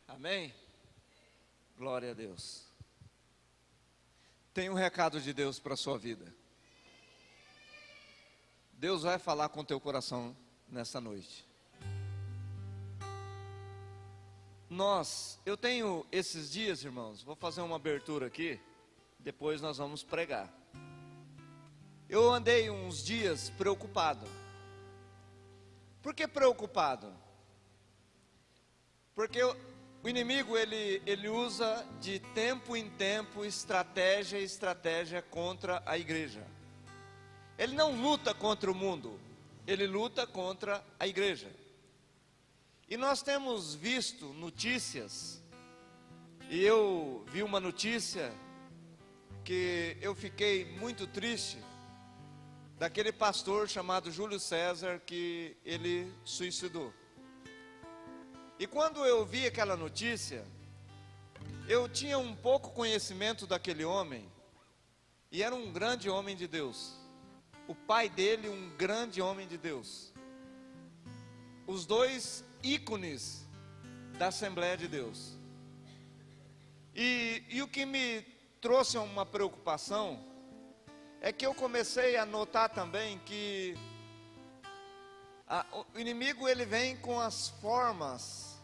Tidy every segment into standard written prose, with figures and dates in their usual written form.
Amém? Glória a Deus. Tem um recado de Deus para a sua vida. Deus vai falar com o teu coração nessa noite. Eu tenho esses dias, irmãos, vou fazer uma abertura aqui, depois nós vamos pregar. Eu andei uns dias preocupado. Por que preocupado? Porque o inimigo, ele usa de tempo em tempo estratégia contra a igreja. Ele não luta contra o mundo, ele luta contra a igreja. E nós temos visto notícias, e eu vi uma notícia que eu fiquei muito triste, daquele pastor chamado Júlio César, que ele suicidou. E quando eu vi aquela notícia, eu tinha um pouco conhecimento daquele homem, e era um grande homem de Deus. O pai dele, um grande homem de Deus. Os dois ícones da Assembleia de Deus. E o que me trouxe uma preocupação, é que eu comecei a notar também que o inimigo, ele vem com as formas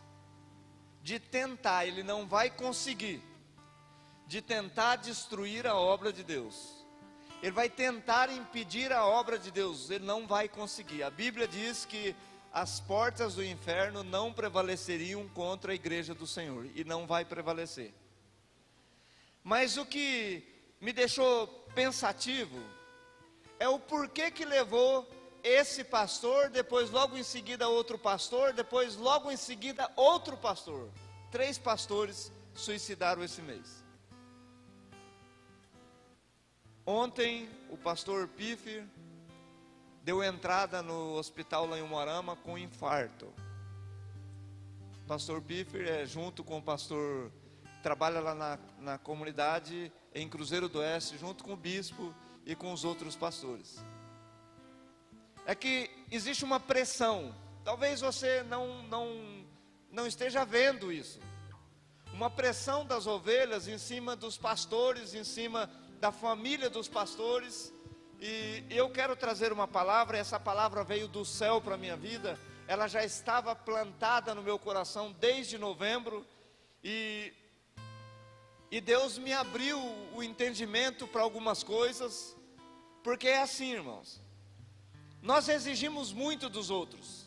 de tentar, ele não vai conseguir, de tentar destruir a obra de Deus. Ele vai tentar impedir a obra de Deus, ele não vai conseguir. A Bíblia diz que as portas do inferno não prevaleceriam contra a igreja do Senhor, e não vai prevalecer. Mas o que me deixou pensativo é o porquê que levou esse pastor, depois logo em seguida outro pastor, depois logo em seguida outro pastor. 3 pastores suicidaram esse mês. Ontem o pastor Piffer deu entrada no hospital lá em Umuarama com infarto. O pastor Piffer junto com o pastor, trabalha lá na comunidade em Cruzeiro do Oeste, junto com o bispo e com os outros pastores. É que existe uma pressão, talvez você não esteja vendo isso, uma pressão das ovelhas em cima dos pastores, em cima da família dos pastores, e eu quero trazer uma palavra. Essa palavra veio do céu para a minha vida, ela já estava plantada no meu coração desde novembro, e Deus me abriu o entendimento para algumas coisas, porque é assim, irmãos. Nós exigimos muito dos outros,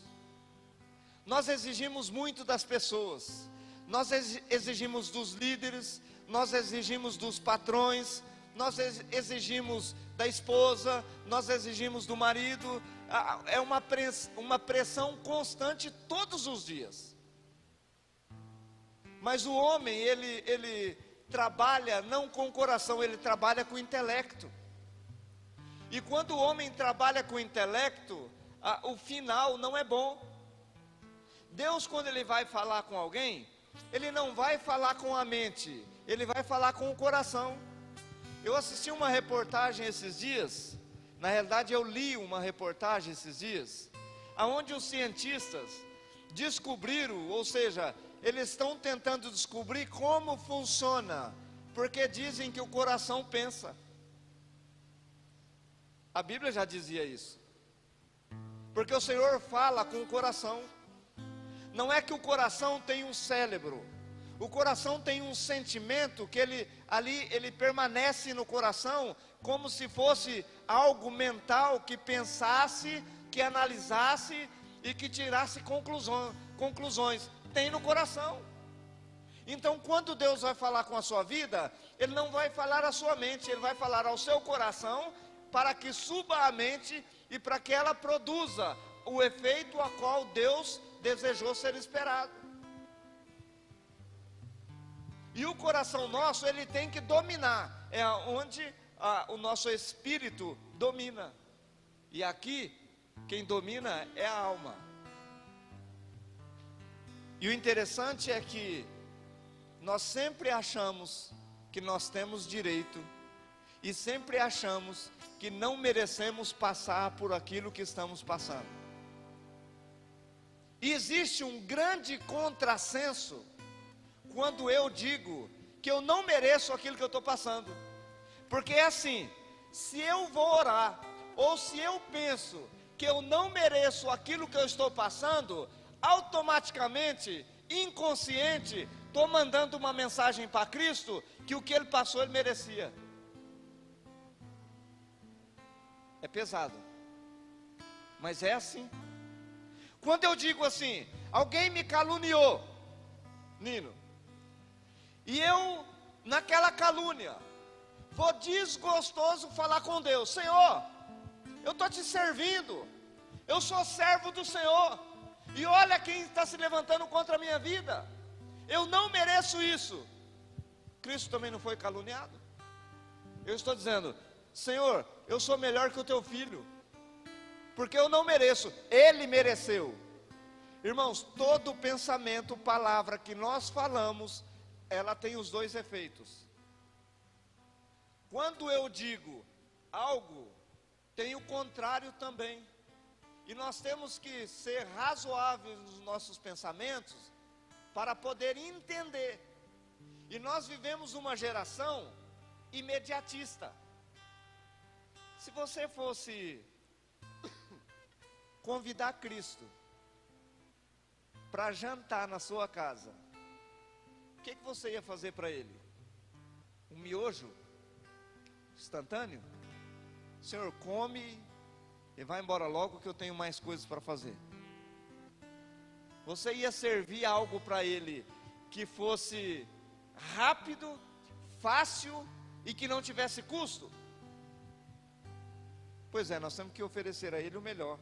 nós exigimos muito das pessoas, nós exigimos dos líderes, nós exigimos dos patrões, nós exigimos da esposa, nós exigimos do marido. É uma pressão constante todos os dias. Mas o homem, ele trabalha não com o coração, ele trabalha com o intelecto. E quando o homem trabalha com o intelecto, o final não é bom. Deus, quando ele vai falar com alguém, ele não vai falar com a mente, ele vai falar com o coração. Eu assisti uma reportagem esses dias, na realidade eu li uma reportagem esses dias, onde os cientistas descobriram, ou seja, eles estão tentando descobrir como funciona, porque dizem que o coração pensa. A Bíblia já dizia isso, porque o Senhor fala com o coração. Não é que o coração tem um cérebro, o coração tem um sentimento que ele permanece no coração, como se fosse algo mental que pensasse, que analisasse e que tirasse conclusões. Tem no coração. Então, quando Deus vai falar com a sua vida, Ele não vai falar à sua mente, Ele vai falar ao seu coração, para que suba a mente e para que ela produza o efeito a qual Deus desejou ser esperado. E o coração nosso, ele tem que dominar, é onde o nosso espírito domina. E aqui, quem domina é a alma. E o interessante é que nós sempre achamos que nós temos direito e sempre achamos que não merecemos passar por aquilo que estamos passando. E existe um grande contrassenso quando eu digo que eu não mereço aquilo que eu estou passando. Porque é assim, se eu vou orar, ou se eu penso que eu não mereço aquilo que eu estou passando, automaticamente, inconsciente, estou mandando uma mensagem para Cristo, que o que Ele passou, Ele merecia. É pesado, mas é assim. Quando eu digo assim, alguém me caluniou, Nino, e eu, naquela calúnia, vou desgostoso falar com Deus: Senhor, eu estou te servindo, eu sou servo do Senhor, e olha quem está se levantando contra a minha vida, eu não mereço isso. Cristo também não foi caluniado? Eu estou dizendo: Senhor, eu sou melhor que o teu filho, porque eu não mereço, ele mereceu. Irmãos, todo pensamento, palavra que nós falamos, ela tem os dois efeitos. Quando eu digo algo, tem o contrário também. E nós temos que ser razoáveis nos nossos pensamentos para poder entender. E nós vivemos uma geração imediatista. Se você fosse convidar Cristo para jantar na sua casa, o que você ia fazer para Ele? Um miojo instantâneo? Senhor, come e vai embora logo que eu tenho mais coisas para fazer. Você ia servir algo para Ele que fosse rápido, fácil e que não tivesse custo? Pois é, nós temos que oferecer a Ele o melhor.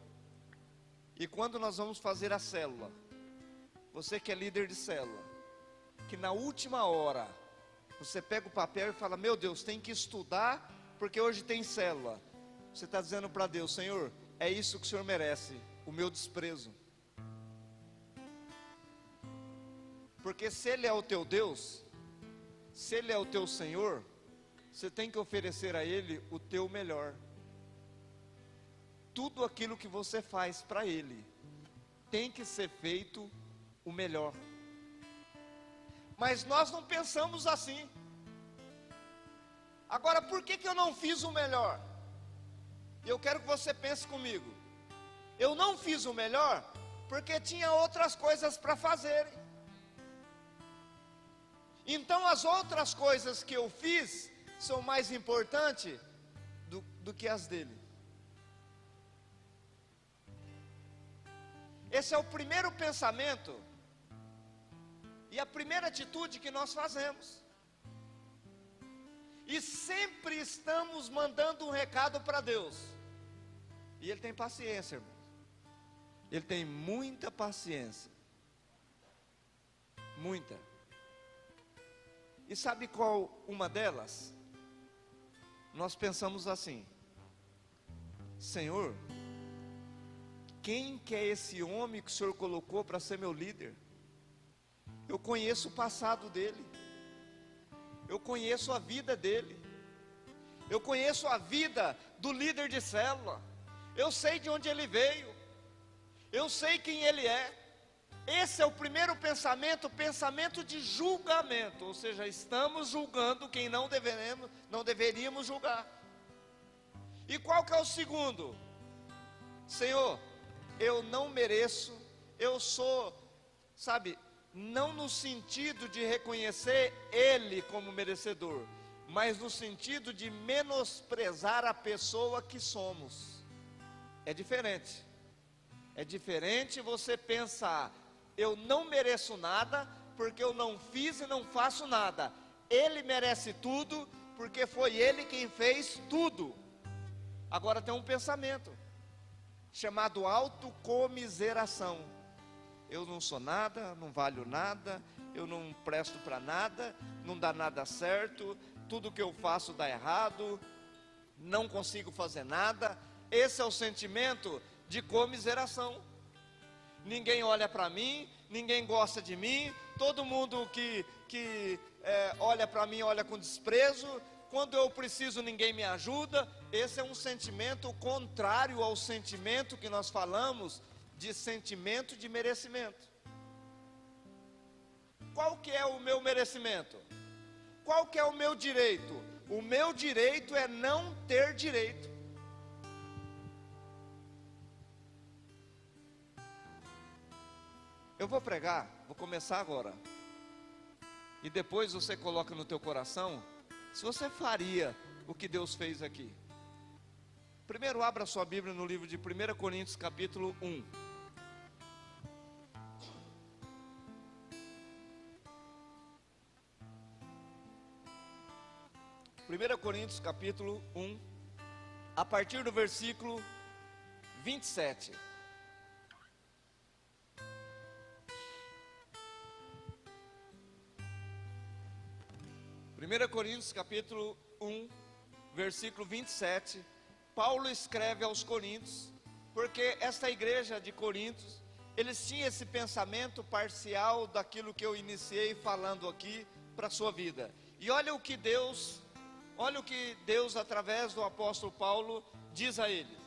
E quando nós vamos fazer a célula, você que é líder de célula, que na última hora você pega o papel e fala: meu Deus, tem que estudar porque hoje tem célula. Você está dizendo para Deus: Senhor, é isso que o Senhor merece, o meu desprezo. Porque se Ele é o teu Deus, se Ele é o teu Senhor, você tem que oferecer a Ele o teu melhor. Tudo aquilo que você faz para Ele tem que ser feito o melhor. Mas nós não pensamos assim. Agora, por que eu não fiz o melhor? Eu quero que você pense comigo. Eu não fiz o melhor porque tinha outras coisas para fazer. Então as outras coisas que eu fiz são mais importantes do que as dele. Esse é o primeiro pensamento e a primeira atitude que nós fazemos. E sempre estamos mandando um recado para Deus. E Ele tem paciência, irmão. Ele tem muita paciência. Muita. E sabe qual uma delas? Nós pensamos assim: Senhor, quem que é esse homem que o Senhor colocou para ser meu líder? Eu conheço o passado dele, eu conheço a vida dele, eu conheço a vida do líder de célula, eu sei de onde ele veio, eu sei quem ele é. Esse é o primeiro pensamento, pensamento de julgamento, ou seja, estamos julgando quem não deveríamos julgar. E qual que é o segundo? Senhor, eu não mereço, eu sou, sabe, não no sentido de reconhecer Ele como merecedor, mas no sentido de menosprezar a pessoa que somos. É diferente. É diferente você pensar: eu não mereço nada, porque eu não fiz e não faço nada. Ele merece tudo, porque foi Ele quem fez tudo. Agora tem um pensamento chamado autocomiseração. Eu não sou nada, não valho nada, eu não presto para nada, não dá nada certo, tudo que eu faço dá errado, não consigo fazer nada. Esse é o sentimento de comiseração. Ninguém olha para mim, ninguém gosta de mim, todo mundo que olha para mim olha com desprezo, quando eu preciso ninguém me ajuda. Esse é um sentimento contrário ao sentimento que nós falamos de sentimento de merecimento. Qual que é o meu merecimento? Qual que é o meu direito? O meu direito é não ter direito. Eu vou pregar, vou começar agora. E depois você coloca no teu coração, se você faria o que Deus fez aqui. Primeiro abra sua Bíblia no livro de 1 Coríntios capítulo 1. 1 Coríntios capítulo 1, a partir do versículo 27. Primeira Coríntios capítulo 1, versículo 27, Paulo escreve aos Coríntios, porque esta igreja de Coríntios, eles tinham esse pensamento parcial daquilo que eu iniciei falando aqui para a sua vida. E olha o que Deus através do apóstolo Paulo diz a eles.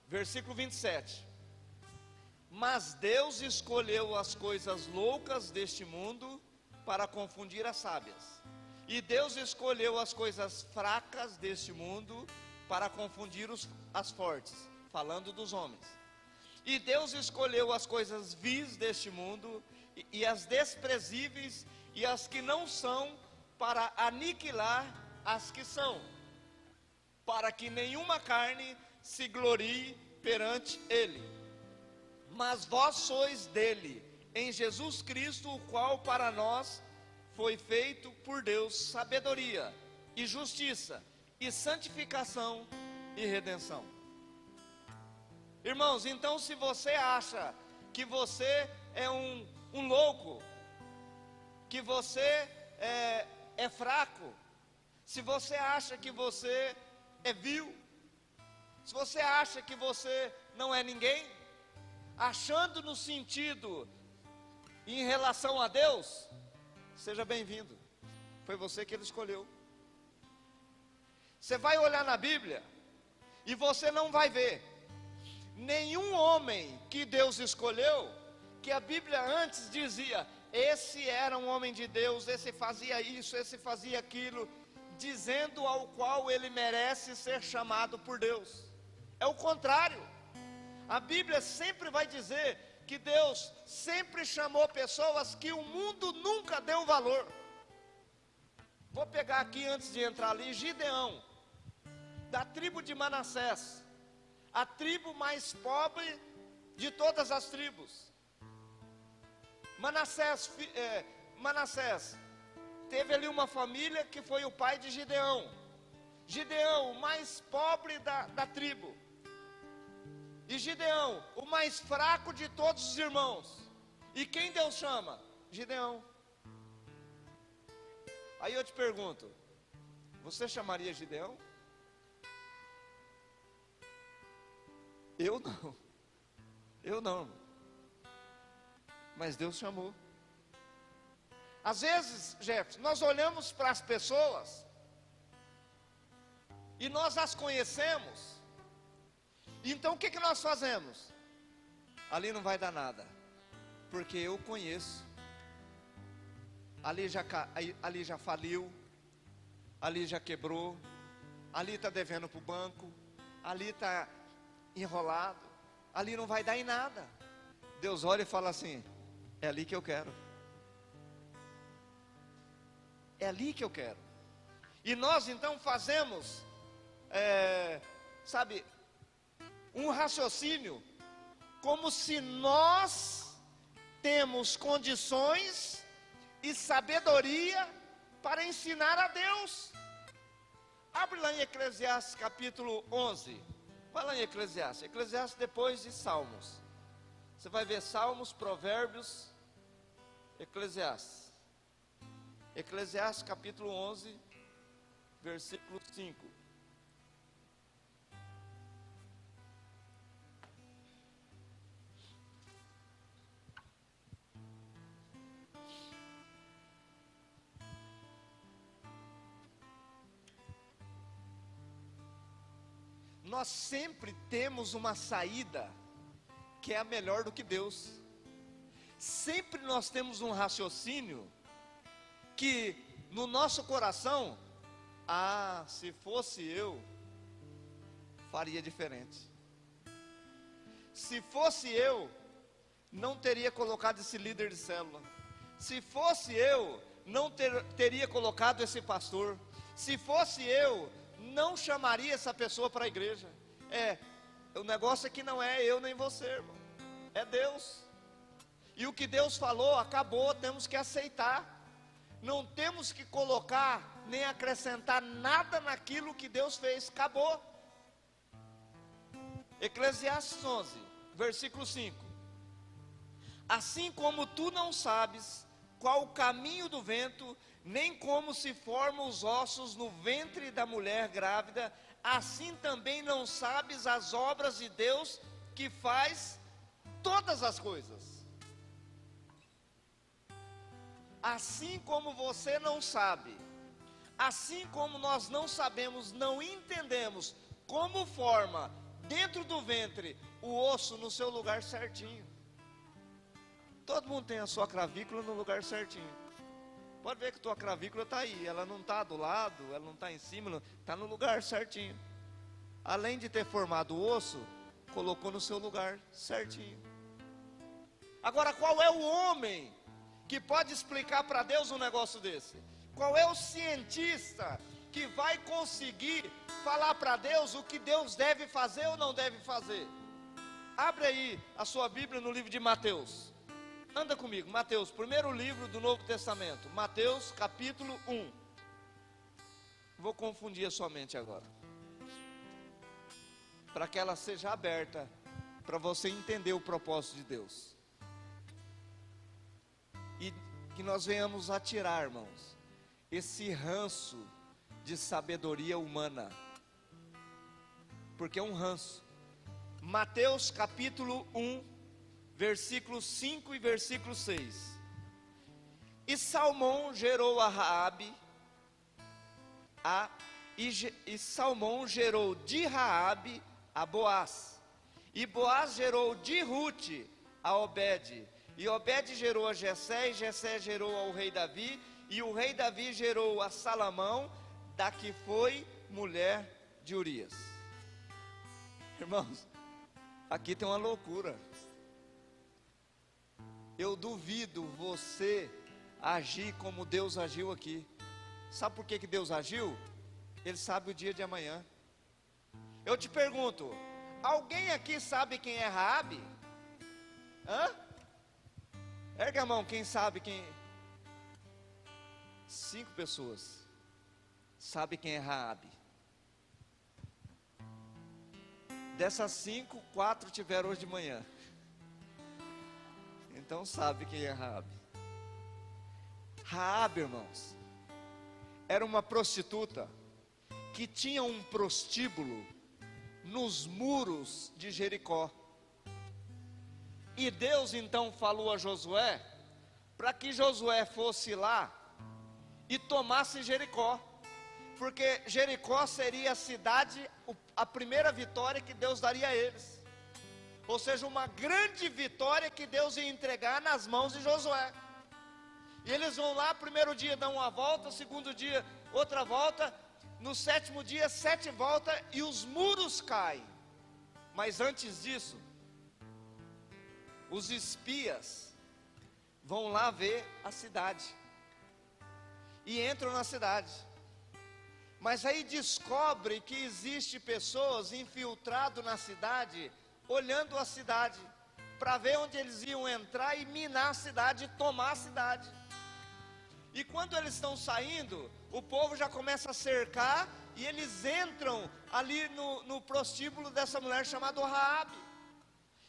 Versículo 27. Mas Deus escolheu as coisas loucas deste mundo para confundir as sábias. E Deus escolheu as coisas fracas deste mundo para confundir as fortes, falando dos homens. E Deus escolheu as coisas vis deste mundo e as desprezíveis e as que não são, para aniquilar as que são, para que nenhuma carne se glorie perante ele. Mas vós sois dele, em Jesus Cristo, o qual para nós foi feito por Deus sabedoria e justiça e santificação e redenção. Irmãos, então se você acha que você é um louco, que você é fraco, se você acha que você é vil, se você acha que você não é ninguém, achando no sentido em relação a Deus, seja bem-vindo, foi você que ele escolheu. Você vai olhar na Bíblia e você não vai ver nenhum homem que Deus escolheu, que a Bíblia antes dizia, esse era um homem de Deus, esse fazia isso, esse fazia aquilo, dizendo ao qual ele merece ser chamado por Deus. É o contrário. A Bíblia sempre vai dizer que Deus sempre chamou pessoas que o mundo nunca deu valor. Vou pegar aqui antes de entrar ali, Gideão, da tribo de Manassés, a tribo mais pobre de todas as tribos. Manassés teve ali uma família que foi o pai de Gideão. Gideão, o mais pobre da tribo. E Gideão, o mais fraco de todos os irmãos. E quem Deus chama? Gideão. Aí eu te pergunto, você chamaria Gideão? Eu não. Mas Deus chamou. Às vezes, Jefferson, nós olhamos para as pessoas e nós as conhecemos. Então o que nós fazemos? Ali não vai dar nada, porque eu conheço. Ali já faliu, ali já quebrou, ali está devendo para o banco, ali está enrolado, ali não vai dar em nada. Deus olha e fala assim, é ali que eu quero. É ali que eu quero. E nós então fazemos, um raciocínio, como se nós temos condições e sabedoria para ensinar a Deus. Abre lá em Eclesiastes capítulo 11. Vai lá em Eclesiastes. Eclesiastes depois de Salmos. Você vai ver Salmos, Provérbios, Eclesiastes. Eclesiastes capítulo 11, versículo 5. nós sempre temos uma saída que é a melhor do que Deus. Sempre nós temos um raciocínio que no nosso coração, se fosse eu, faria diferente. Se fosse eu, não teria colocado esse líder de célula. Se fosse eu, não teria colocado esse pastor. Se fosse eu, não chamaria essa pessoa para a igreja. O negócio é que não é eu nem você, irmão. É Deus. E o que Deus falou, acabou, temos que aceitar. Não temos que colocar, nem acrescentar nada naquilo que Deus fez, acabou. Eclesiastes 11, versículo 5. Assim como tu não sabes qual o caminho do vento, nem como se formam os ossos no ventre da mulher grávida, assim também não sabes as obras de Deus que faz todas as coisas. Assim como você não sabe, assim como nós não sabemos, não entendemos como forma dentro do ventre o osso no seu lugar certinho. Todo mundo tem a sua clavícula no lugar certinho. Pode ver que tua clavícula está aí, ela não está do lado, ela não está em cima, está no lugar certinho. Além de ter formado o osso, colocou no seu lugar certinho. Agora, qual é o homem que pode explicar para Deus um negócio desse? Qual é o cientista que vai conseguir falar para Deus o que Deus deve fazer ou não deve fazer? Abre aí a sua Bíblia no livro de Mateus. Anda comigo, Mateus, primeiro livro do Novo Testamento, Mateus capítulo 1. Vou confundir a sua mente agora, para que ela seja aberta, para você entender o propósito de Deus. E que nós venhamos a tirar, irmãos, esse ranço de sabedoria humana, porque é um ranço. Mateus capítulo 1, versículo 5 e versículo 6. E Salmão gerou a Raabe, e Salmão gerou de Raabe a Boaz, e Boaz gerou de Rute a Obed, e Obed gerou a Jessé, e Jessé gerou ao rei Davi, e o rei Davi gerou a Salamão, da que foi mulher de Urias. Irmãos, aqui tem uma loucura. Eu duvido você agir como Deus agiu aqui. Sabe por que Deus agiu? Ele sabe o dia de amanhã. Eu te pergunto, alguém aqui sabe quem é Raabe? Erga a mão, quem sabe quem? 5 pessoas sabem quem é Raabe. Dessas 5, 4 tiveram hoje de manhã. Então sabe quem é Raabe. Raabe, irmãos, era uma prostituta que tinha um prostíbulo nos muros de Jericó. E Deus então falou a Josué, para que Josué fosse lá e tomasse Jericó, porque Jericó seria a cidade, a primeira vitória que Deus daria a eles. Ou seja, uma grande vitória que Deus ia entregar nas mãos de Josué. E eles vão lá, primeiro dia dão uma volta, segundo dia outra volta, no 7º dia 7 voltas e os muros caem. Mas antes disso, os espias vão lá ver a cidade e entram na cidade. Mas aí descobre que existe pessoas infiltradas na cidade, olhando a cidade, para ver onde eles iam entrar e minar a cidade, tomar a cidade. E quando eles estão saindo, o povo já começa a cercar, e eles entram ali no prostíbulo dessa mulher chamada Raabe.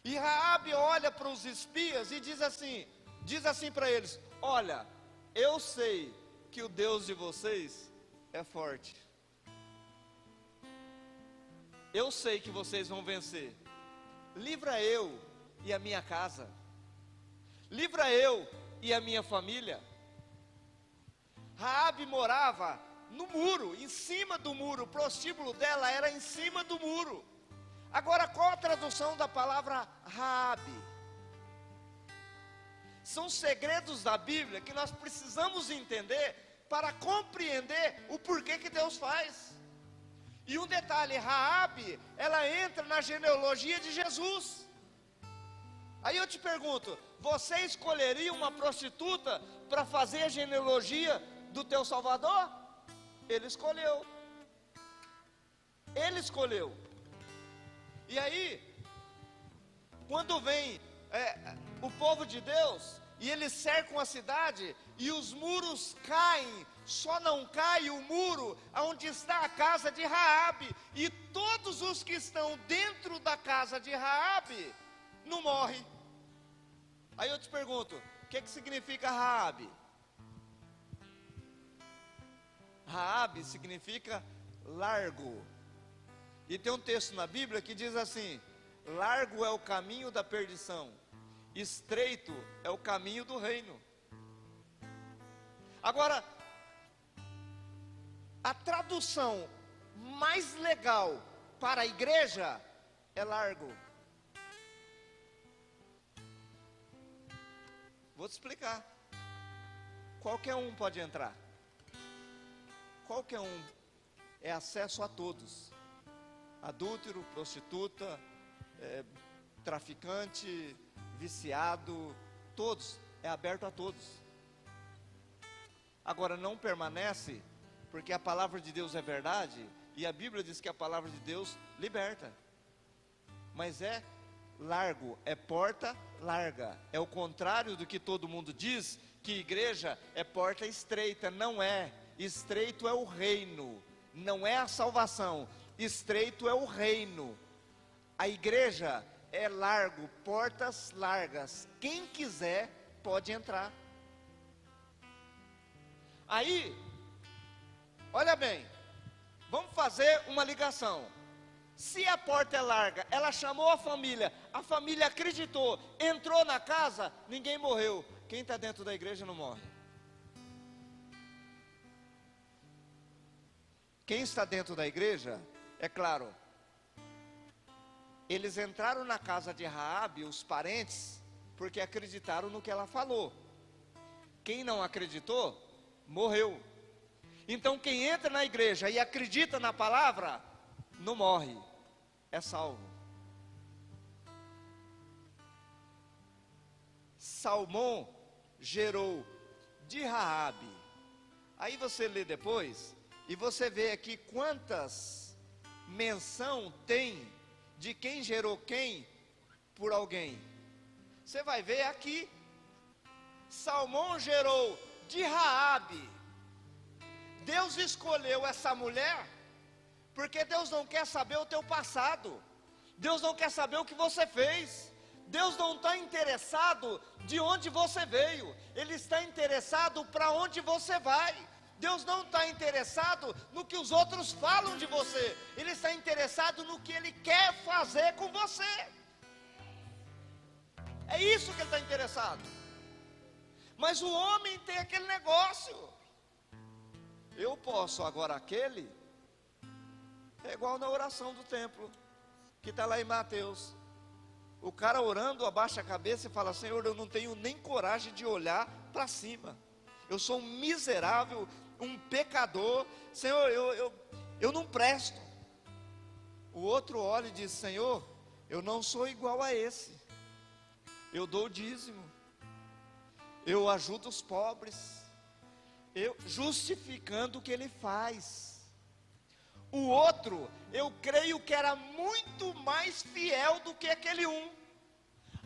E Raabe olha para os espias e diz assim para eles: olha, eu sei que o Deus de vocês é forte. Eu sei que vocês vão vencer. Livra eu e a minha casa. Livra eu e a minha família. Raabe morava no muro, em cima do muro. O prostíbulo dela era em cima do muro. Agora, qual a tradução da palavra Raabe? São segredos da Bíblia que nós precisamos entender para compreender o porquê que Deus faz. E um detalhe, Raabe, ela entra na genealogia de Jesus. Aí eu te pergunto, você escolheria uma prostituta para fazer a genealogia do teu Salvador? Ele escolheu. Ele escolheu. E aí, quando vem o povo de Deus, e eles cercam a cidade, e os muros caem, só não cai o muro onde está a casa de Raabe, e todos os que estão dentro da casa de Raabe, não morrem. Aí eu te pergunto, o que significa Raabe? Raabe significa largo. E tem um texto na Bíblia que diz assim: largo é o caminho da perdição, estreito é o caminho do reino. Agora, a tradução mais legal para a igreja é largo. Vou te explicar. Qualquer um pode entrar. Qualquer um. É acesso a todos. Adúltero, prostituta, traficante, viciado, todos. É aberto a todos. Agora, não permanece, porque a palavra de Deus é verdade, e a Bíblia diz que a palavra de Deus liberta. Mas é largo, é porta larga. É o contrário do que todo mundo diz, que igreja é porta estreita. Não é. Estreito é o reino, não é a salvação. Estreito é o reino. A igreja é largo, portas largas. Quem quiser pode entrar. Aí, olha bem, vamos fazer uma ligação. Se a porta é larga, ela chamou a família acreditou, entrou na casa, ninguém morreu. Quem está dentro da igreja não morre. Quem está dentro da igreja, é claro, eles entraram na casa de Raabe, os parentes, porque acreditaram no que ela falou. Quem não acreditou, morreu. Então quem entra na igreja e acredita na palavra, não morre, é salvo. Salmão gerou de Raabe. Aí você lê depois, e você vê aqui quantas menção tem de quem gerou quem por alguém. Você vai ver aqui, Salmão gerou de Raabe. Deus escolheu essa mulher, porque Deus não quer saber o teu passado, Deus não quer saber o que você fez, Deus não está interessado de onde você veio, Ele está interessado para onde você vai. Deus não está interessado no que os outros falam de você, Ele está interessado no que Ele quer fazer com você. É isso que Ele está interessado. Mas o homem tem aquele negócio. Eu posso, agora aquele, é igual na oração do templo, que está lá em Mateus. O cara orando, abaixa a cabeça e fala: Senhor, eu não tenho nem coragem de olhar para cima. Eu sou um miserável, um pecador. Senhor, eu não presto. O outro olha e diz: Senhor, eu não sou igual a esse. Eu dou o dízimo, eu ajudo os pobres, justificando o que ele faz. O outro, eu creio que era muito mais fiel do que aquele um.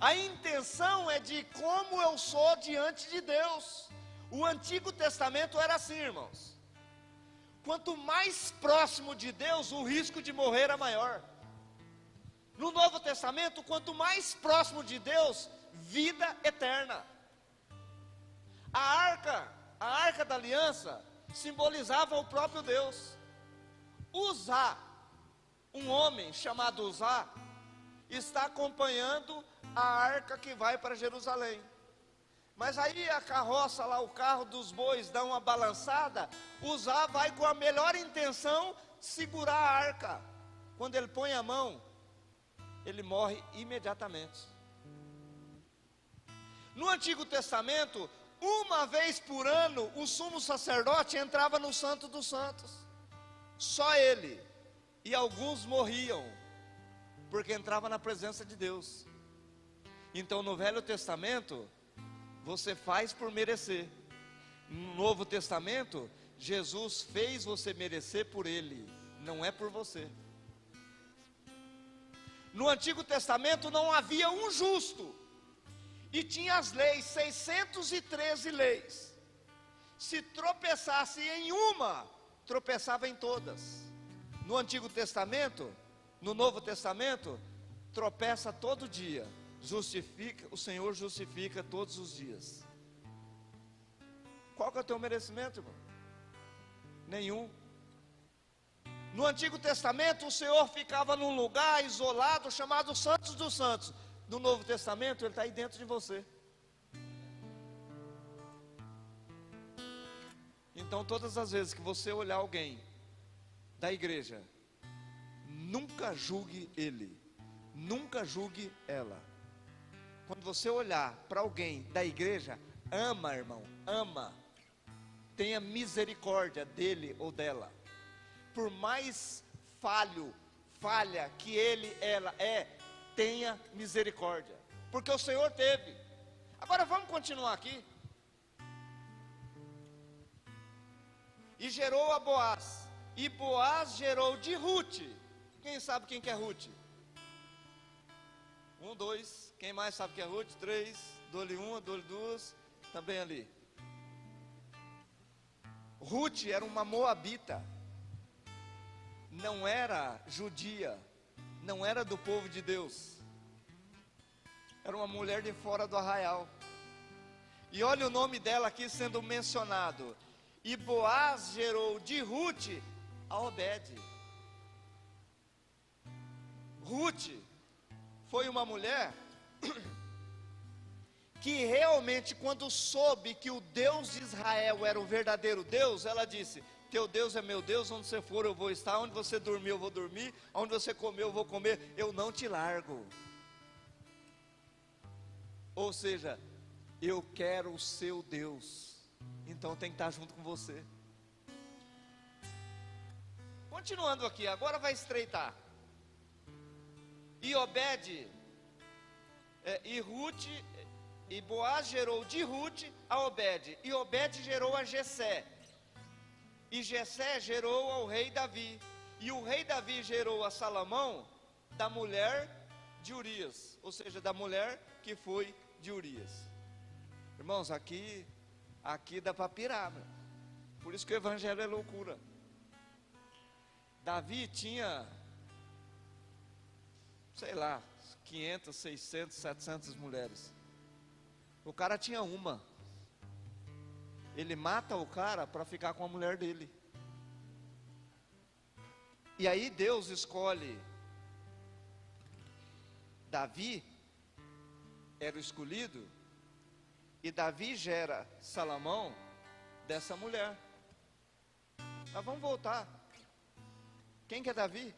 A intenção é de como eu sou diante de Deus. O Antigo Testamento era assim, irmãos. Quanto mais próximo de Deus, o risco de morrer era maior. No Novo Testamento, quanto mais próximo de Deus, vida eterna. A arca da aliança, simbolizava o próprio Deus. Uzá, um homem chamado Uzá, está acompanhando a arca que vai para Jerusalém. Mas aí a carroça lá, o carro dos bois dá uma balançada, Uzá vai com a melhor intenção segurar a arca. Quando ele põe a mão, ele morre imediatamente. No Antigo Testamento, uma vez por ano, o sumo sacerdote entrava no Santo dos Santos, só ele, e alguns morriam, porque entrava na presença de Deus. Então no Velho Testamento, você faz por merecer. No Novo Testamento, Jesus fez você merecer por Ele, não é por você. No Antigo Testamento não havia um justo, e tinha as leis, 613 leis. Se tropeçasse em uma, tropeçava em todas. No Antigo Testamento, no Novo Testamento, tropeça todo dia, justifica, o Senhor justifica todos os dias. Qual que é o teu merecimento, irmão? Nenhum. No Antigo Testamento, o Senhor ficava num lugar isolado, chamado Santos dos Santos. No Novo Testamento, Ele está aí dentro de você. Então, todas as vezes que você olhar alguém da igreja, nunca julgue ele, nunca julgue ela. Quando você olhar para alguém da igreja, ama, irmão, ama. Tenha misericórdia dele ou dela. Por mais falha que ele, ela é, tenha misericórdia, porque o Senhor teve. Agora vamos continuar aqui. E gerou a Boaz, e Boaz gerou de Ruth. Quem sabe quem que é Ruth? 1, 2, quem mais sabe que é Ruth? 3, dou-lhe uma, dou-lhe duas, também ali. Ruth era uma moabita, não era judia, não era do povo de Deus, era uma mulher de fora do arraial. E olha o nome dela aqui sendo mencionado. E Boaz gerou de Ruth a Obed. Ruth foi uma mulher que realmente, quando soube que o Deus de Israel era o verdadeiro Deus, ela disse: teu Deus é meu Deus, onde você for eu vou estar, onde você dormir eu vou dormir, onde você comer eu vou comer, eu não te largo. Ou seja, eu quero o seu Deus, então tem que estar junto com você. Continuando aqui, agora vai estreitar. E Obed, e Ruth, e Boaz gerou de Ruth a Obed, e Obed gerou a Jessé, e Jessé gerou ao rei Davi, e o rei Davi gerou a Salomão da mulher de Urias, ou seja, da mulher que foi de Urias. Irmãos, aqui dá para pirar, meu. Por isso que o evangelho é loucura. Davi tinha, sei lá, 500, 600, 700 mulheres. O cara tinha uma. Ele mata o cara para ficar com a mulher dele. E aí Deus escolhe Davi, era o escolhido, e Davi gera Salomão dessa mulher. Mas vamos voltar. Quem que é Davi?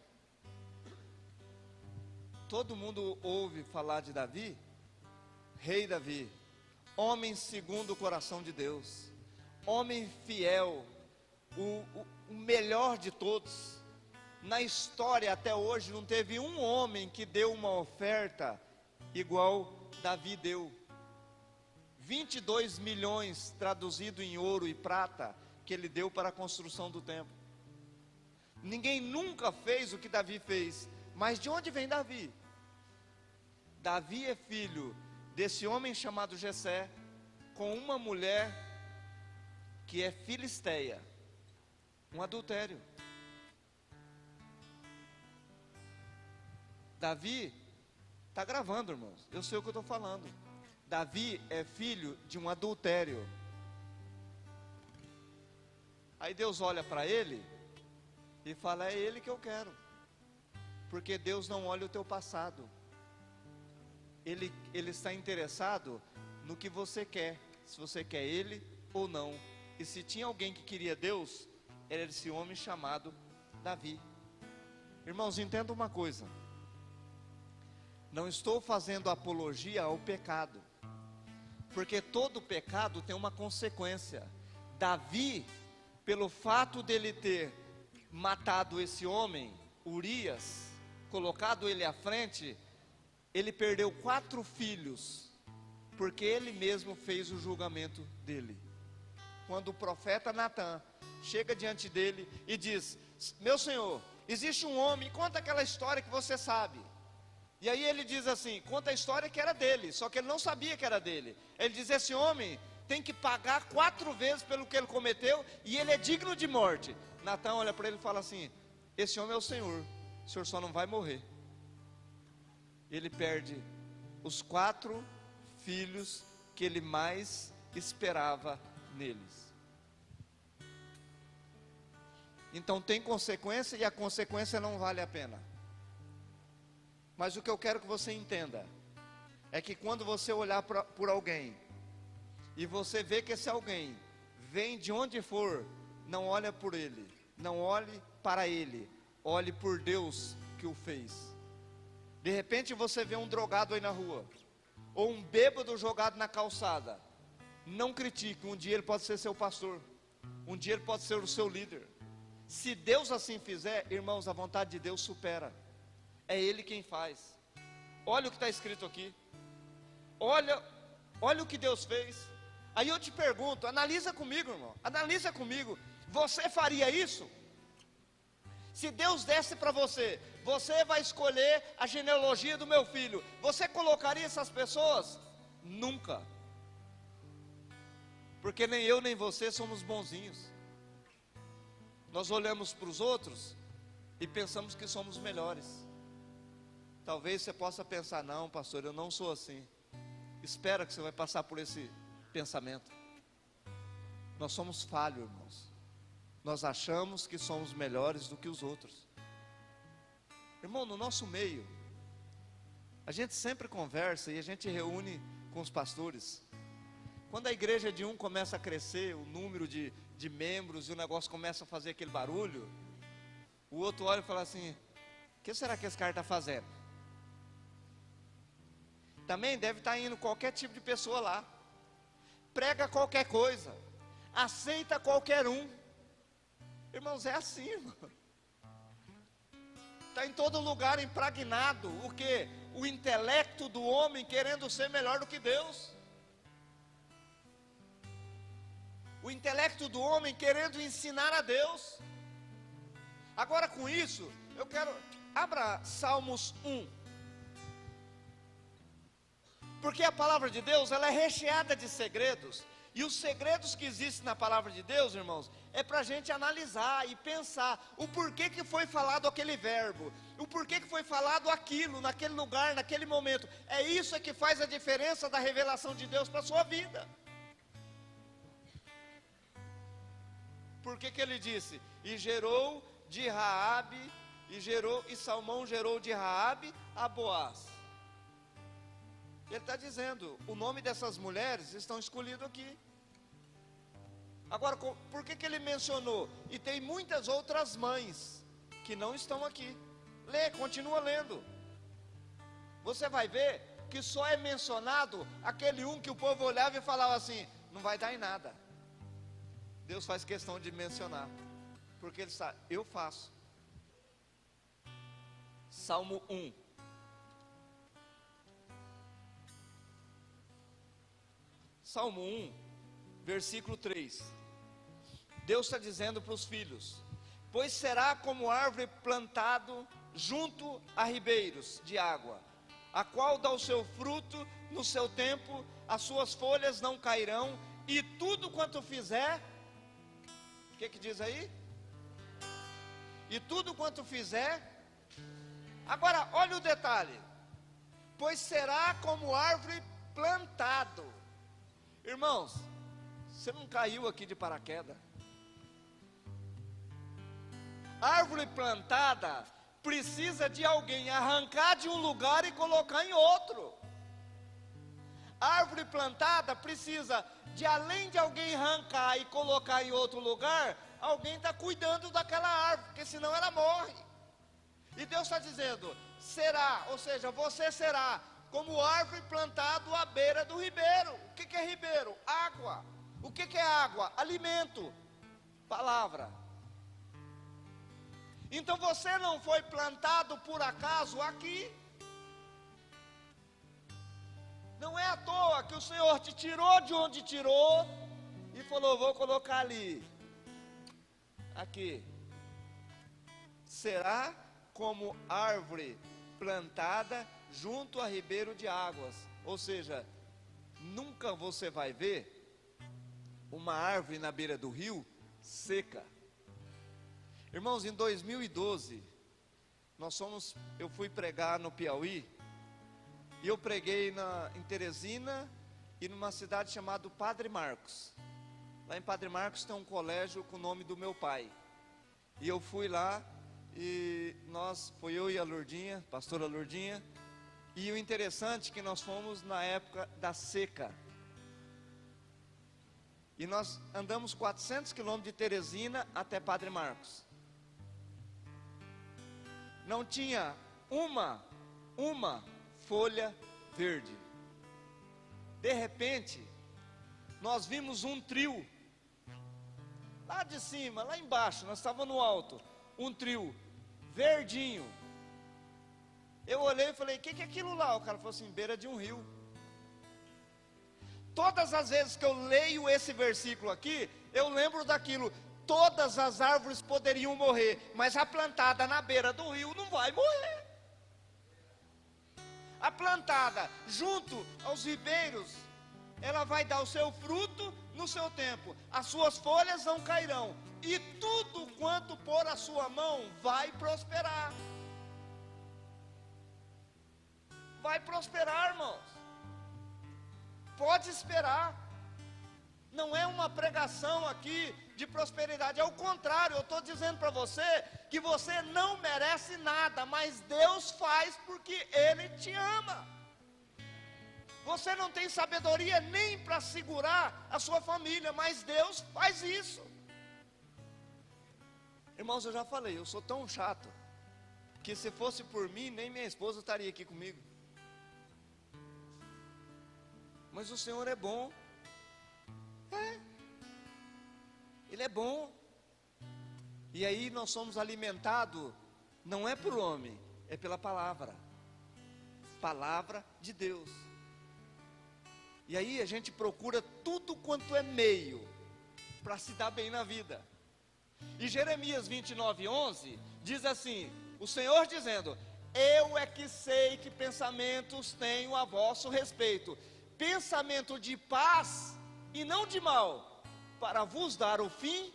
Todo mundo ouve falar de Davi, rei Davi, homem segundo o coração de Deus, homem fiel, o melhor de todos. Na história até hoje não teve um homem que deu uma oferta igual Davi deu. 22 milhões traduzido em ouro e prata que ele deu para a construção do templo. Ninguém nunca fez o que Davi fez. Mas de onde vem Davi? Davi é filho desse homem chamado Jessé, com uma mulher que é filisteia, um adultério. Davi, está gravando, irmãos, eu sei o que eu estou falando. Davi é filho de um adultério. Aí Deus olha para ele e fala: é ele que eu quero. Porque Deus não olha o teu passado. Ele está interessado no que você quer, se você quer ele ou não. E se tinha alguém que queria Deus, era esse homem chamado Davi. Irmãos, entenda uma coisa: Não estou fazendo apologia ao pecado, porque todo pecado tem uma consequência. Davi, pelo fato dele ter matado esse homem, Urias, colocado ele à frente, ele perdeu 4 filhos, porque ele mesmo fez o julgamento dele. Quando o profeta Natã chega diante dele e diz: meu senhor, existe um homem, conta aquela história que você sabe. E aí ele diz assim, conta a história que era dele, só que ele não sabia que era dele. Ele diz: esse homem tem que pagar 4 vezes pelo que ele cometeu, e ele é digno de morte. Natã olha para ele e fala assim: esse homem é o senhor só não vai morrer. Ele perde os 4 filhos que ele mais esperava neles. Então tem consequência, e a consequência não vale a pena. Mas o que eu quero que você entenda é que quando você olhar por alguém e você vê que esse alguém vem de onde for, não olha por ele, não olhe para ele, olhe por Deus que o fez. De repente você vê um drogado aí na rua, ou um bêbado jogado na calçada, não critique. Um dia ele pode ser seu pastor, um dia ele pode ser o seu líder. Se Deus assim fizer, irmãos, a vontade de Deus supera. É Ele quem faz. Olha o que está escrito aqui. Olha o que Deus fez. Aí eu te pergunto, analisa comigo, irmão, analisa comigo. Você faria isso? Se Deus desse para você, você vai escolher a genealogia do meu filho, você colocaria essas pessoas? Nunca. Porque nem eu nem você somos bonzinhos. Nós olhamos para os outros e pensamos que somos melhores. Talvez você possa pensar: não, pastor, eu não sou assim. Espera que você vai passar por esse pensamento. Nós somos falhos, irmãos. Nós achamos que somos melhores do que os outros. Irmão, no nosso meio, a gente sempre conversa e a gente reúne com os pastores. Quando a igreja de um começa a crescer, o número de membros, e o negócio começa a fazer aquele barulho, o outro olha e fala assim: o que será que esse cara está fazendo? Também deve estar indo qualquer tipo de pessoa lá, prega qualquer coisa, aceita qualquer um. Irmãos, é assim, irmão. Está em todo lugar impregnado o que? O intelecto do homem querendo ser melhor do que Deus. O intelecto do homem querendo ensinar a Deus. Agora, com isso, eu quero, abra Salmos 1. Porque a palavra de Deus, ela é recheada de segredos. E os segredos que existem na palavra de Deus, irmãos, é para a gente analisar e pensar o porquê que foi falado aquele verbo, o porquê que foi falado aquilo, naquele lugar, naquele momento. É isso que faz a diferença da revelação de Deus para a sua vida. Por que ele disse: e gerou de Raabe, e Salmão gerou de Raabe a Boaz. Ele está dizendo, o nome dessas mulheres estão escolhidos aqui. Agora, por que ele mencionou? E tem muitas outras mães que não estão aqui. Lê, continua lendo. Você vai ver que só é mencionado aquele um que o povo olhava e falava assim: não vai dar em nada. Deus faz questão de mencionar, porque Ele sabe, eu faço. Salmo 1. Salmo 1, versículo 3. Deus está dizendo para os filhos: pois será como árvore plantado junto a ribeiros de água, a qual dá o seu fruto no seu tempo, as suas folhas não cairão, e tudo quanto fizer, o que diz aí? E tudo quanto fizer. Agora, olha o detalhe: pois será como árvore plantado. Irmãos, você não caiu aqui de paraquedas. Árvore plantada precisa de alguém arrancar de um lugar e colocar em outro. Árvore plantada precisa de, além de alguém arrancar e colocar em outro lugar, alguém está cuidando daquela árvore, porque senão ela morre. E Deus está dizendo: será, ou seja, você será como árvore plantado à beira do ribeiro. O que é ribeiro? Água. O que é água? Alimento. Palavra. Então você não foi plantado por acaso aqui. Não é à toa que o Senhor te tirou de onde tirou e falou: vou colocar ali. Aqui. Será como árvore plantada junto a ribeiro de águas. Ou seja, nunca você vai ver uma árvore na beira do rio seca. Irmãos, em 2012, eu fui pregar no Piauí, e eu preguei em Teresina e numa cidade chamada Padre Marcos. Lá em Padre Marcos tem um colégio com o nome do meu pai. E eu fui lá, e foi eu e a Lourdinha, pastora Lourdinha, e o interessante é que nós fomos na época da seca. E nós andamos 400 quilômetros de Teresina até Padre Marcos. Não tinha uma folha verde. De repente, nós vimos um trio. Lá de cima, lá embaixo, nós estávamos no alto. Um trio, verdinho. Eu olhei e falei: o que é aquilo lá? O cara falou assim: beira de um rio. Todas as vezes que eu leio esse versículo aqui, eu lembro daquilo. Todas as árvores poderiam morrer, mas a plantada na beira do rio não vai morrer. A plantada junto aos ribeiros, ela vai dar o seu fruto no seu tempo. As suas folhas não cairão, e tudo quanto pôr a sua mão vai prosperar. Vai prosperar, irmãos. Pode esperar. Não é uma pregação aqui de prosperidade, é o contrário. Eu estou dizendo para você que você não merece nada, mas Deus faz porque Ele te ama. Você não tem sabedoria nem para segurar a sua família, mas Deus faz isso. Irmãos, eu já falei, eu sou tão chato, que se fosse por mim, nem minha esposa estaria aqui comigo. Mas o Senhor é bom. Ele é bom. E aí nós somos alimentados, não é por homem, é pela palavra. Palavra de Deus. E aí a gente procura tudo quanto é meio para se dar bem na vida. E Jeremias 29:11 diz assim: o Senhor dizendo: eu é que sei que pensamentos tenho a vosso respeito, pensamento de paz e não de mal, para vos dar o fim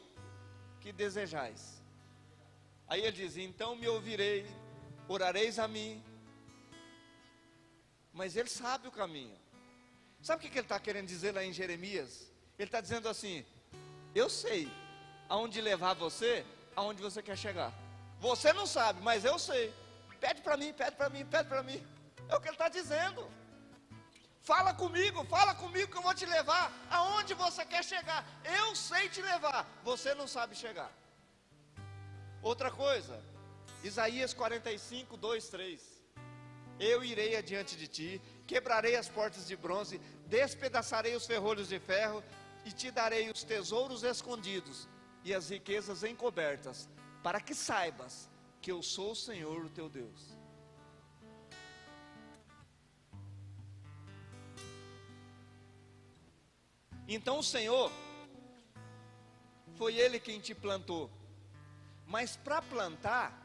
que desejais. Aí ele diz: então me ouvirei, orareis a mim. Mas ele sabe o caminho. Sabe o que ele está querendo dizer lá em Jeremias? Ele está dizendo assim: eu sei aonde levar você, aonde você quer chegar. Você não sabe, mas eu sei. Pede para mim, pede para mim, pede para mim. É o que ele está dizendo. Fala comigo que eu vou te levar aonde você quer chegar. Eu sei te levar, você não sabe chegar. Outra coisa, Isaías 45, 2, 3. Eu irei adiante de ti, quebrarei as portas de bronze, despedaçarei os ferrolhos de ferro, e te darei os tesouros escondidos e as riquezas encobertas, para que saibas que eu sou o Senhor, o teu Deus. Então o Senhor, foi Ele quem te plantou, mas para plantar,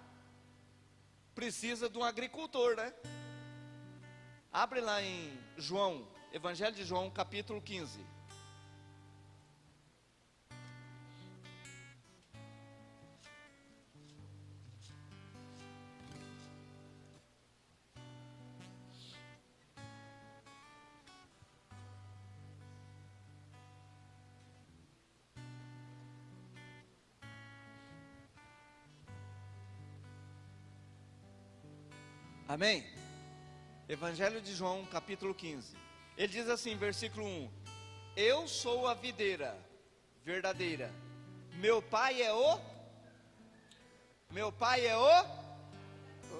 precisa de um agricultor, né? Abre lá em João, Evangelho de João, capítulo 15. Amém? Evangelho de João, capítulo 15. Ele diz assim, versículo 1: eu sou a videira verdadeira, meu pai é o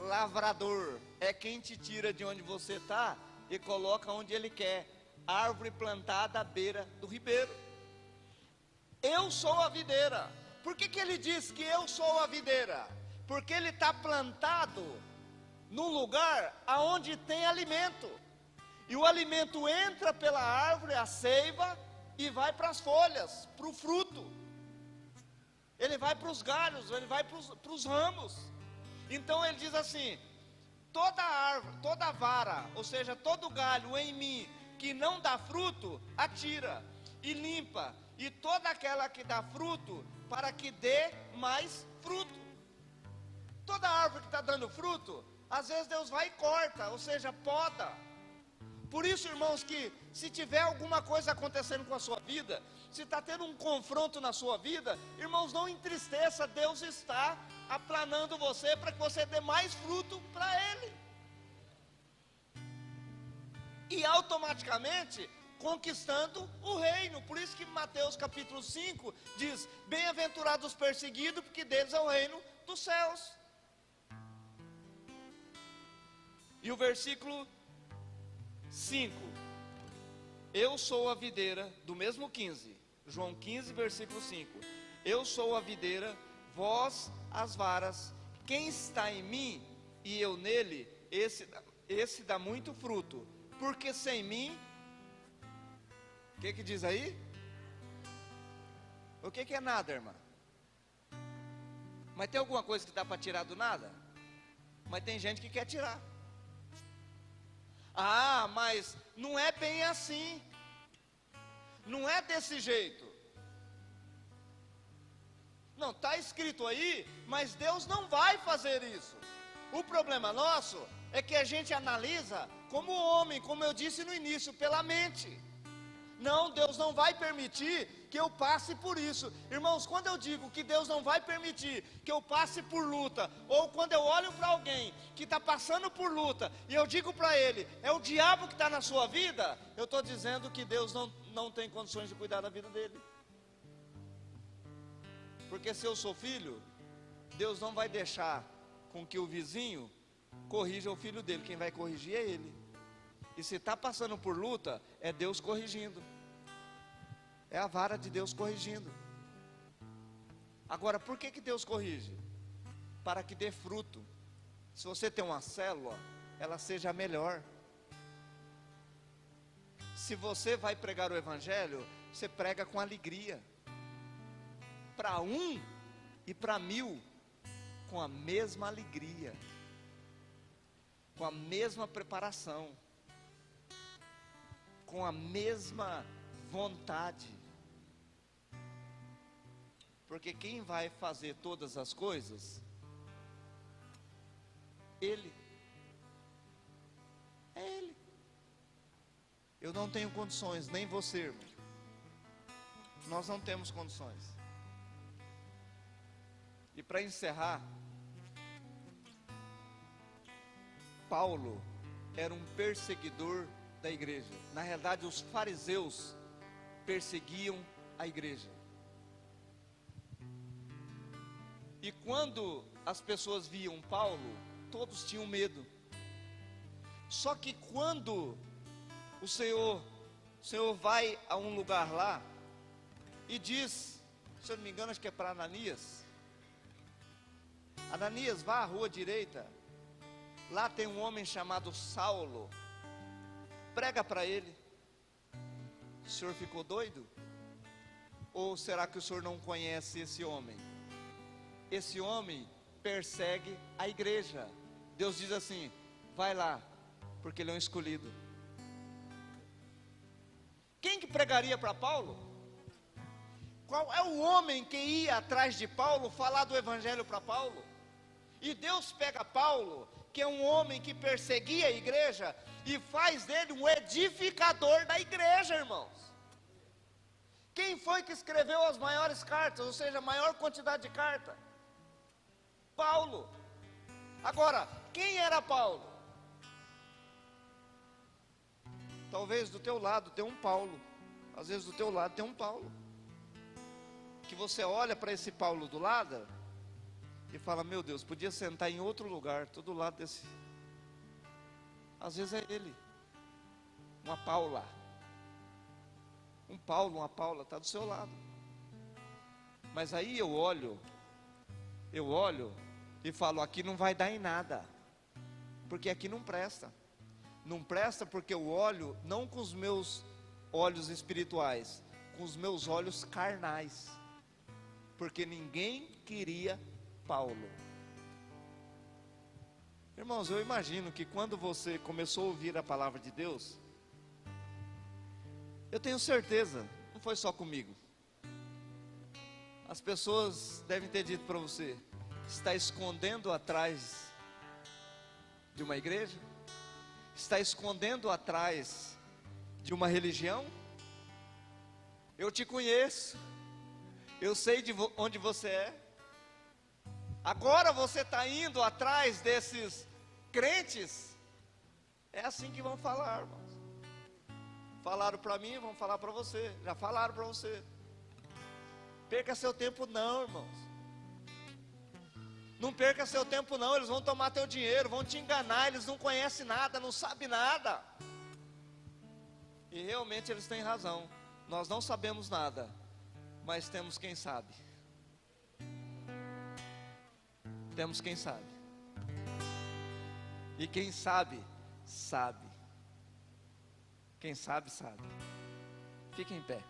lavrador é quem te tira de onde você está e coloca onde ele quer. Árvore plantada à beira do ribeiro. Eu sou a videira. Por que ele diz que eu sou a videira? Porque ele está plantado num lugar aonde tem alimento. E o alimento entra pela árvore, a seiva, e vai para as folhas, para o fruto. Ele vai para os galhos, ele vai para os ramos. Então ele diz assim: toda árvore, toda vara, ou seja, todo galho em mim que não dá fruto, atira e limpa, e toda aquela que dá fruto, para que dê mais fruto. Toda árvore que está dando fruto, às vezes Deus vai e corta, ou seja, poda. Por isso, irmãos, que se tiver alguma coisa acontecendo com a sua vida, se está tendo um confronto na sua vida, irmãos, não entristeça, Deus está aplanando você para que você dê mais fruto para Ele. E automaticamente conquistando o reino. Por isso que Mateus capítulo 5 diz: bem-aventurados os perseguidos, porque deles é o reino dos céus. E o versículo 5: eu sou a videira, do mesmo 15, João 15 versículo 5: eu sou a videira, vós as varas. Quem está em mim e eu nele, esse dá muito fruto, porque sem mim, o que diz aí? O que é nada, irmã? Mas tem alguma coisa que dá para tirar do nada? Mas tem gente que quer tirar. Ah, mas não é bem assim. Não é desse jeito. Não, está escrito aí, mas Deus não vai fazer isso. O problema nosso é que a gente analisa como homem, como eu disse no início, pela mente. Não, Deus não vai permitir que eu passe por isso. Irmãos, quando eu digo que Deus não vai permitir que eu passe por luta, ou quando eu olho para alguém que está passando por luta, e eu digo para ele, é o diabo que está na sua vida, eu estou dizendo que Deus não tem condições de cuidar da vida dele. Porque se eu sou filho, Deus não vai deixar com que o vizinho corrija o filho dele. Quem vai corrigir é ele. E se está passando por luta, é Deus corrigindo. É a vara de Deus corrigindo. Agora, por que Deus corrige? Para que dê fruto. Se você tem uma célula, ela seja melhor. Se você vai pregar o evangelho, você prega com alegria. Para um e para 1000, com a mesma alegria, com a mesma preparação, com a mesma vontade. Porque quem vai fazer todas as coisas? Ele. É Ele. Eu não tenho condições, nem você, irmão. Nós não temos condições. E para encerrar, Paulo era um perseguidor da igreja. Na realidade, os fariseus perseguiam a igreja. E quando as pessoas viam Paulo, todos tinham medo. Só que quando o Senhor vai a um lugar lá e diz, se eu não me engano, acho que é para Ananias: Ananias, vá à rua direita, lá tem um homem chamado Saulo, prega para ele. O senhor ficou doido? Ou será que o senhor não conhece esse homem? Esse homem persegue a igreja. Deus diz assim: vai lá, porque ele é um escolhido. Quem que pregaria para Paulo? Qual é o homem que ia atrás de Paulo falar do evangelho para Paulo? E Deus pega Paulo, que é um homem que perseguia a igreja, e faz dele um edificador da igreja, irmãos. Quem foi que escreveu as maiores cartas, ou seja, a maior quantidade de carta? Paulo. Agora, quem era Paulo? Talvez do teu lado tem um Paulo. Às vezes do teu lado tem um Paulo. Que você olha para esse Paulo do lado e fala: meu Deus, podia sentar em outro lugar, todo lado desse. Às vezes é ele, uma Paula, um Paulo, uma Paula, está do seu lado. Mas aí eu olho e falo: aqui não vai dar em nada, porque aqui não presta. Não presta porque eu olho não com os meus olhos espirituais, com os meus olhos carnais, porque ninguém queria Paulo. Irmãos, eu imagino que quando você começou a ouvir a palavra de Deus, eu tenho certeza, não foi só comigo, as pessoas devem ter dito para você: está escondendo atrás de uma igreja? Está escondendo atrás de uma religião? Eu te conheço, eu sei de onde você é. Agora você está indo atrás desses crentes? É assim que vão falar, irmãos. Falaram para mim, vão falar para você. Já falaram para você. Perca seu tempo não, irmãos. Não perca seu tempo não, eles vão tomar teu dinheiro, vão te enganar, eles não conhecem nada, não sabem nada. E realmente eles têm razão. Nós não sabemos nada, mas temos quem sabe. Temos quem sabe. E quem sabe, sabe. Quem sabe, sabe. Fique em pé.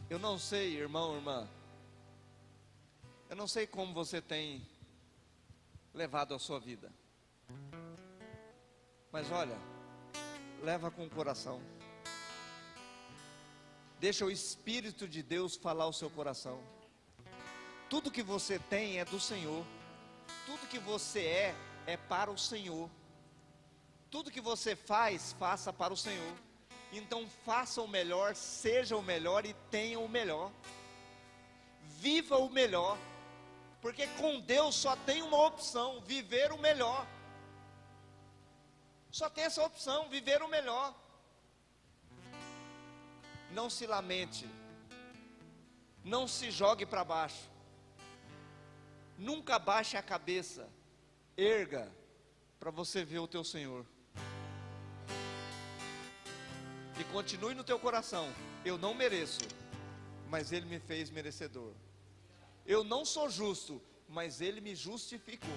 Eu não sei, irmão, irmã, eu não sei como você tem levado a sua vida, mas olha, leva com o coração. Deixa o Espírito de Deus falar ao seu coração. Tudo que você tem é do Senhor. Tudo que você é para o Senhor. Tudo que você faz, faça para o Senhor. Então faça o melhor, seja o melhor e tenha o melhor. Viva o melhor. Porque com Deus só tem uma opção: viver o melhor. Só tem essa opção: viver o melhor. Não se lamente. Não se jogue para baixo. Nunca baixe a cabeça. Erga para você ver o teu Senhor. E continue no teu coração: eu não mereço, mas Ele me fez merecedor. Eu não sou justo, mas Ele me justificou.